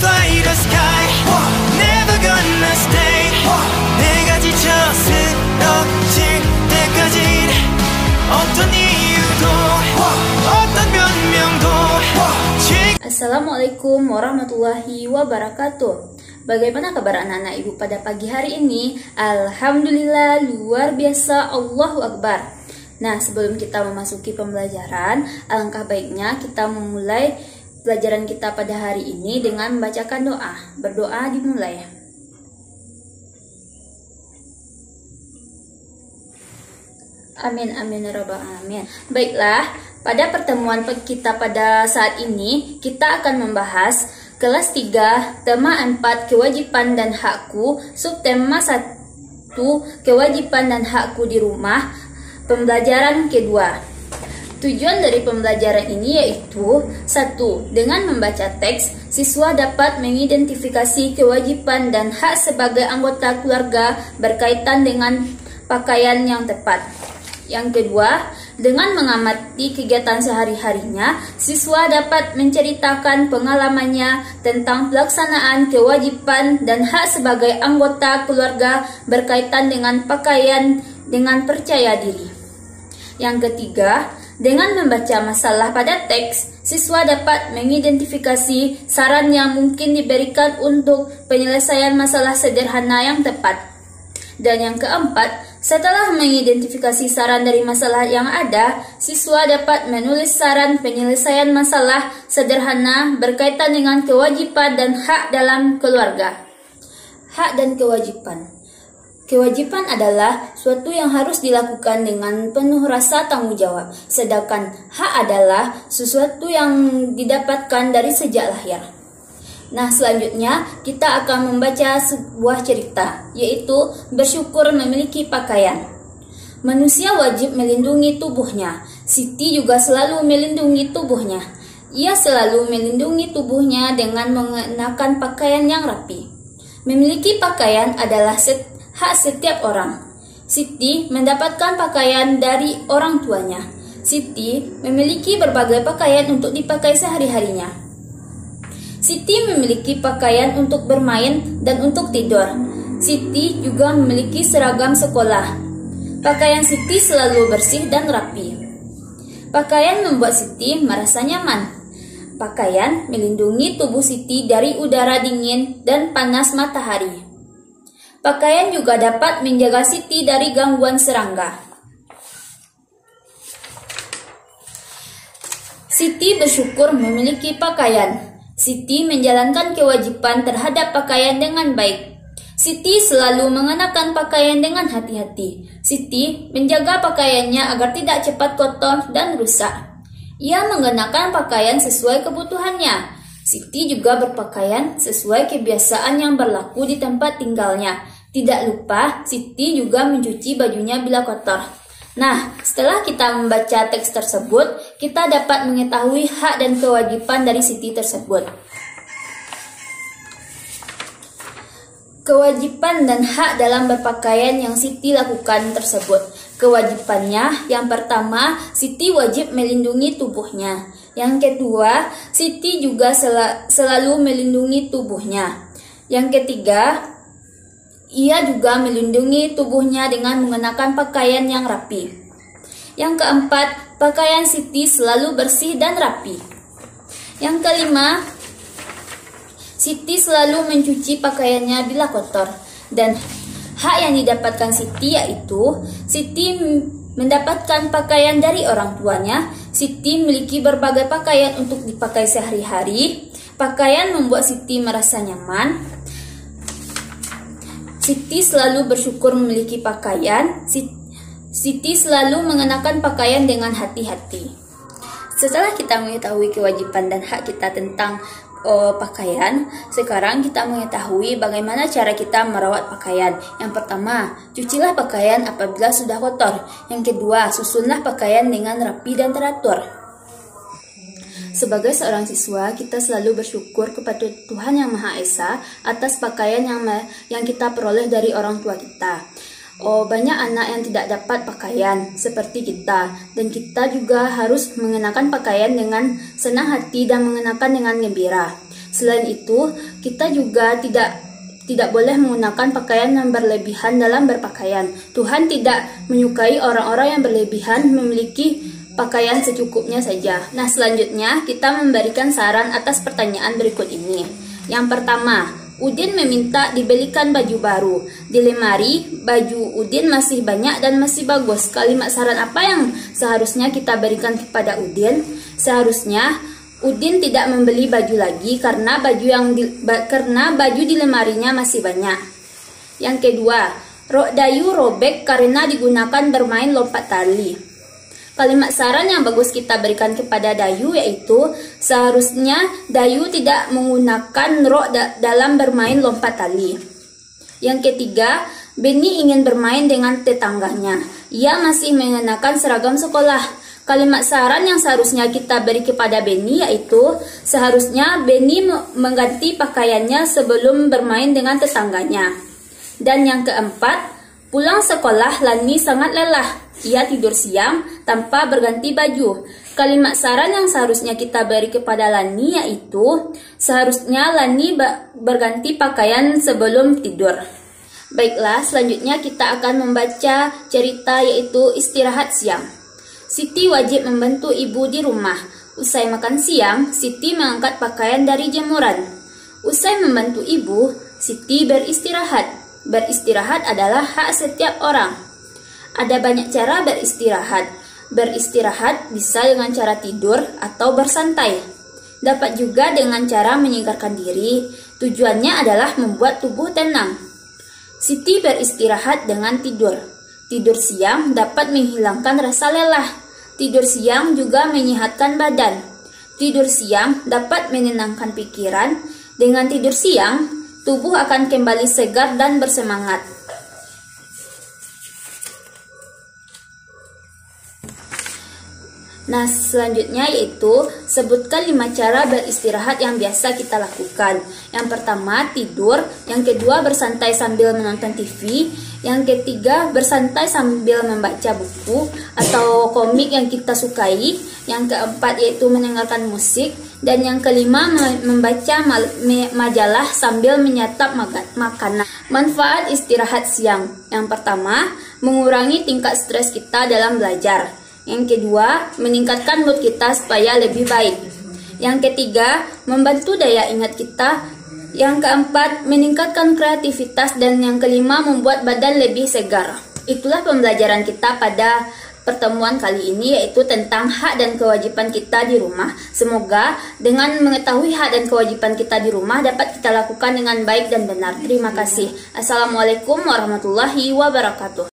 fly the sky. Never gonna stay. 내가 지쳐 쓰러질 때까지 어떤 이유도 어떤 변명도. Assalamualaikum warahmatullahi wabarakatuh. Bagaimana kabar anak-anak ibu pada pagi hari ini? Alhamdulillah, luar biasa, Allahu Akbar. Nah, sebelum kita memasuki pembelajaran, alangkah baiknya kita memulai pelajaran kita pada hari ini dengan membacakan doa. Berdoa dimulai. Amin amin ya rabbal alamin. Baiklah, pada pertemuan kita pada saat ini kita akan membahas kelas 3 tema 4 kewajiban dan hakku, subtema 1 kewajiban dan hakku di rumah, pembelajaran kedua. Tujuan dari pembelajaran ini yaitu 1. Dengan membaca teks, siswa dapat mengidentifikasi kewajiban dan hak sebagai anggota keluarga berkaitan dengan pakaian yang tepat. Yang kedua, dengan mengamati kegiatan sehari-harinya, siswa dapat menceritakan pengalamannya tentang pelaksanaan kewajiban dan hak sebagai anggota keluarga berkaitan dengan pakaian dengan percaya diri. Yang ketiga, dengan membaca masalah pada teks, siswa dapat mengidentifikasi saran yang mungkin diberikan untuk penyelesaian masalah sederhana yang tepat. Dan yang keempat, setelah mengidentifikasi saran dari masalah yang ada, siswa dapat menulis saran penyelesaian masalah sederhana berkaitan dengan kewajiban dan hak dalam keluarga. Hak dan kewajiban. Kewajiban adalah suatu yang harus dilakukan dengan penuh rasa tanggung jawab, sedangkan hak adalah sesuatu yang didapatkan dari sejak lahir. Nah, selanjutnya kita akan membaca sebuah cerita, yaitu bersyukur memiliki pakaian. Manusia wajib melindungi tubuhnya. Siti juga selalu melindungi tubuhnya. Ia selalu melindungi tubuhnya dengan mengenakan pakaian yang rapi. Memiliki pakaian adalah hak setiap orang. Siti mendapatkan pakaian dari orang tuanya. Siti memiliki berbagai pakaian untuk dipakai sehari-harinya. Siti memiliki pakaian untuk bermain dan untuk tidur. Siti juga memiliki seragam sekolah. Pakaian Siti selalu bersih dan rapi. Pakaian membuat Siti merasa nyaman. Pakaian melindungi tubuh Siti dari udara dingin dan panas matahari. Pakaian juga dapat menjaga Siti dari gangguan serangga. Siti bersyukur memiliki pakaian. Siti menjalankan kewajiban terhadap pakaian dengan baik. Siti selalu mengenakan pakaian dengan hati-hati. Siti menjaga pakaiannya agar tidak cepat kotor dan rusak. Ia mengenakan pakaian sesuai kebutuhannya. Siti juga berpakaian sesuai kebiasaan yang berlaku di tempat tinggalnya. Tidak lupa, Siti juga mencuci bajunya bila kotor. Nah, setelah kita membaca teks tersebut, kita dapat mengetahui hak dan kewajiban dari Siti tersebut. Kewajiban dan hak dalam berpakaian yang Siti lakukan tersebut. Kewajibannya, yang pertama, Siti wajib melindungi tubuhnya. Yang kedua, Siti juga selalu melindungi tubuhnya. Yang ketiga, ia juga melindungi tubuhnya dengan mengenakan pakaian yang rapi. Yang keempat, pakaian Siti selalu bersih dan rapi. Yang kelima, Siti selalu mencuci pakaiannya bila kotor. Dan hak yang didapatkan Siti yaitu Siti mendapatkan pakaian dari orang tuanya. Siti memiliki berbagai pakaian untuk dipakai sehari-hari. Pakaian membuat Siti merasa nyaman. Siti selalu bersyukur memiliki pakaian. Siti selalu mengenakan pakaian dengan hati-hati. Setelah kita mengetahui kewajiban dan hak kita tentang pakaian, sekarang kita mengetahui bagaimana cara kita merawat pakaian. Yang pertama, cucilah pakaian apabila sudah kotor. Yang kedua, susunlah pakaian dengan rapi dan teratur. Sebagai seorang siswa, kita selalu bersyukur kepada Tuhan Yang Maha Esa atas pakaian yang kita peroleh dari orang tua kita. Banyak anak yang tidak dapat pakaian seperti kita, dan kita juga harus mengenakan pakaian dengan senang hati dan mengenakan dengan gembira. Selain itu, kita juga tidak boleh menggunakan pakaian yang berlebihan dalam berpakaian. Tuhan tidak menyukai orang-orang yang berlebihan, memiliki pakaian secukupnya saja. Nah, selanjutnya kita memberikan saran atas pertanyaan berikut ini. Yang pertama, Udin meminta dibelikan baju baru. Di lemari, baju Udin masih banyak dan masih bagus. Kalimat saran apa yang seharusnya kita berikan kepada Udin? Seharusnya Udin tidak membeli baju lagi karena baju di lemarinya masih banyak. Yang kedua, rok Dayu robek karena digunakan bermain lompat tali. Kalimat saran yang bagus kita berikan kepada Dayu yaitu seharusnya Dayu tidak menggunakan rok dalam bermain lompat tali. Yang ketiga, Benny ingin bermain dengan tetangganya. Ia masih mengenakan seragam sekolah. Kalimat saran yang seharusnya kita beri kepada Benny yaitu seharusnya Benny mengganti pakaiannya sebelum bermain dengan tetangganya. Dan yang keempat, pulang sekolah Lani sangat lelah. Ia tidur siang tanpa berganti baju. Kalimat saran yang seharusnya kita beri kepada Lani yaitu seharusnya Lani berganti pakaian sebelum tidur. Baiklah, selanjutnya kita akan membaca cerita yaitu istirahat siang. Siti wajib membantu ibu di rumah. Usai makan siang, Siti mengangkat pakaian dari jemuran. Usai membantu ibu, Siti beristirahat. Beristirahat adalah hak setiap orang. Ada banyak cara beristirahat. Beristirahat bisa dengan cara tidur atau bersantai. Dapat juga dengan cara menyegarkan diri. Tujuannya adalah membuat tubuh tenang. Siti beristirahat dengan tidur. Tidur siang dapat menghilangkan rasa lelah. Tidur siang juga menyehatkan badan. Tidur siang dapat menenangkan pikiran. Dengan tidur siang, tubuh akan kembali segar dan bersemangat. Nah, selanjutnya yaitu sebutkan 5 cara beristirahat yang biasa kita lakukan. Yang pertama, tidur. Yang kedua, bersantai sambil menonton TV. Yang ketiga, bersantai sambil membaca buku atau komik yang kita sukai. Yang keempat, yaitu mendengarkan musik. Dan yang kelima, membaca majalah sambil menyantap makanan. Manfaat istirahat siang. Yang pertama, mengurangi tingkat stres kita dalam belajar. Yang kedua, meningkatkan mood kita supaya lebih baik. Yang ketiga, membantu daya ingat kita. Yang keempat, meningkatkan kreativitas. Dan yang kelima, membuat badan lebih segar. Itulah pembelajaran kita pada pertemuan kali ini, yaitu tentang hak dan kewajiban kita di rumah. Semoga dengan mengetahui hak dan kewajiban kita di rumah dapat kita lakukan dengan baik dan benar. Terima kasih. Assalamualaikum warahmatullahi wabarakatuh.